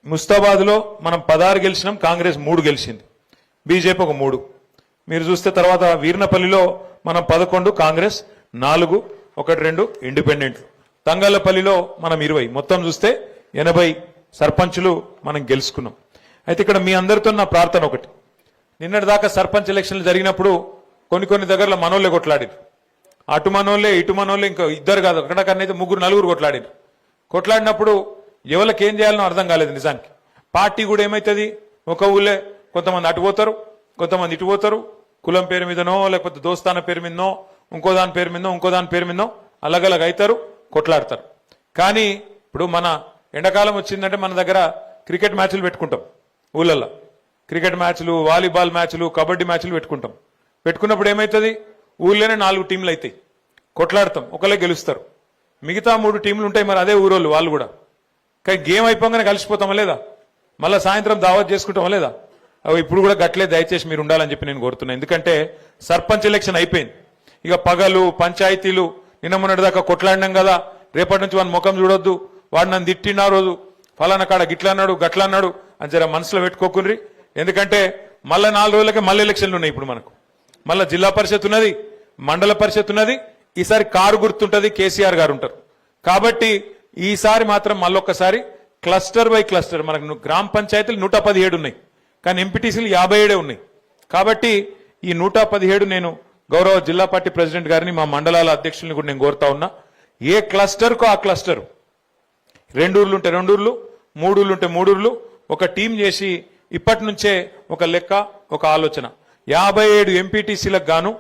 ముస్తాబాద్లో మనం 16 గెలిచినాం, కాంగ్రెస్ 3 గెలిచింది, బీజేపీ ఒక 3. మీరు చూస్తే తర్వాత వీర్నపల్లిలో మనం 11, కాంగ్రెస్ 4, 1-2 ఇండిపెండెంట్. తంగళ్లపల్లిలో మనం 20, మొత్తం చూస్తే 80 సర్పంచులు మనం గెలుచుకున్నాం. అయితే ఇక్కడ మీ అందరితో నా ప్రార్థన ఒకటి, నిన్నటి దాకా సర్పంచ్ ఎలక్షన్లు జరిగినప్పుడు కొన్ని దగ్గరలో మనోళ్ళే కొట్లాడారు. అటు మనోళ్ళే ఇటు మనోళ్ళే, ఇంకా ఇద్దరు కాదు అక్కడకన్నైతే 3-4 కొట్లాడారు. కొట్లాడినప్పుడు ఎవరికి ఏం చేయాలనో అర్థం కాలేదు. నిజానికి పార్టీ కూడా ఏమవుతుంది, ఒక ఊళ్ళే కొంతమంది అటు పోతారు, కొంతమంది ఇటు పోతారు, కులం పేరు మీదనో లేకపోతే దోస్తాన పేరు మీదనో ఇంకో దాని పేరు మీదనో ఇంకో దాని పేరు మీదనో అలగలగ అవుతారు, కొట్లాడతారు. కానీ ఇప్పుడు మన ఎండాకాలం వచ్చిందంటే మన దగ్గర క్రికెట్ మ్యాచ్లు పెట్టుకుంటాం, ఊళ్ళల్లో క్రికెట్ మ్యాచ్లు, వాలీబాల్ మ్యాచ్లు, కబడ్డీ మ్యాచ్లు పెట్టుకుంటాం. పెట్టుకున్నప్పుడు ఏమవుతుంది, ఊళ్ళోనే 4 టీంలు అవుతాయి, కొట్లాడతాం, ఒకళ్ళే గెలుస్తారు, మిగతా 3 టీంలు ఉంటాయి. మరి అదే ఊరోళ్ళు వాళ్ళు కూడా, కానీ గేమ్ అయిపోగానే కలిసిపోతామా లేదా, మళ్ళీ సాయంత్రం దావత్ చేసుకుంటామా లేదా? ఇప్పుడు కూడా గట్లే దయచేసి మీరు ఉండాలని చెప్పి నేను కోరుతున్నాను. ఎందుకంటే సర్పంచ్ ఎలక్షన్ అయిపోయింది, ఇక పగలు పంచాయతీలు నిన్న మొన్నటి దాకా కొట్లాడినాం కదా, రేపటి నుంచి వాడిని ముఖం చూడొద్దు, వాడు నన్ను తిట్టిన రోజు ఫలానా కాడ గిట్లా అన్నాడు గట్లా అన్నాడు అని జర మనసులో పెట్టుకోకుండ్రి. ఎందుకంటే మళ్ళీ 4 రోజులకే మళ్ళీ ఎలక్షన్లు ఉన్నాయి. ఇప్పుడు మనకు మళ్ళీ జిల్లా పరిషత్ ఉన్నది, మండల పరిషత్ ఉన్నది, ఈసారి కారు గుర్తుంటది, కేసీఆర్ గారు ఉంటారు. కాబట్టి ఈసారి మాత్రం మళ్ళొక్కసారి క్లస్టర్ బై క్లస్టర్, మనకు గ్రామ పంచాయతీలు 117 ఉన్నాయి, కానీ ఎంపీటీసీలు 57 ఉన్నాయి. కాబట్టి ఈ 117 నేను గౌరవ జిల్లా పార్టీ ప్రెసిడెంట్ గారిని, మా మండలాల అధ్యక్షుల్ని కూడా నేను కోరుతా ఉన్నా, ఏ క్లస్టర్కో ఆ క్లస్టర్, 2 ఊర్లు ఉంటే 2 ఊర్లు, 3 ఊర్లు ఉంటే 3 ఊర్లు, ఒక టీం చేసి ఇప్పటి నుంచే ఒక లెక్క, ఒక ఆలోచన, 57 ఎంపీటీసీలకు గాను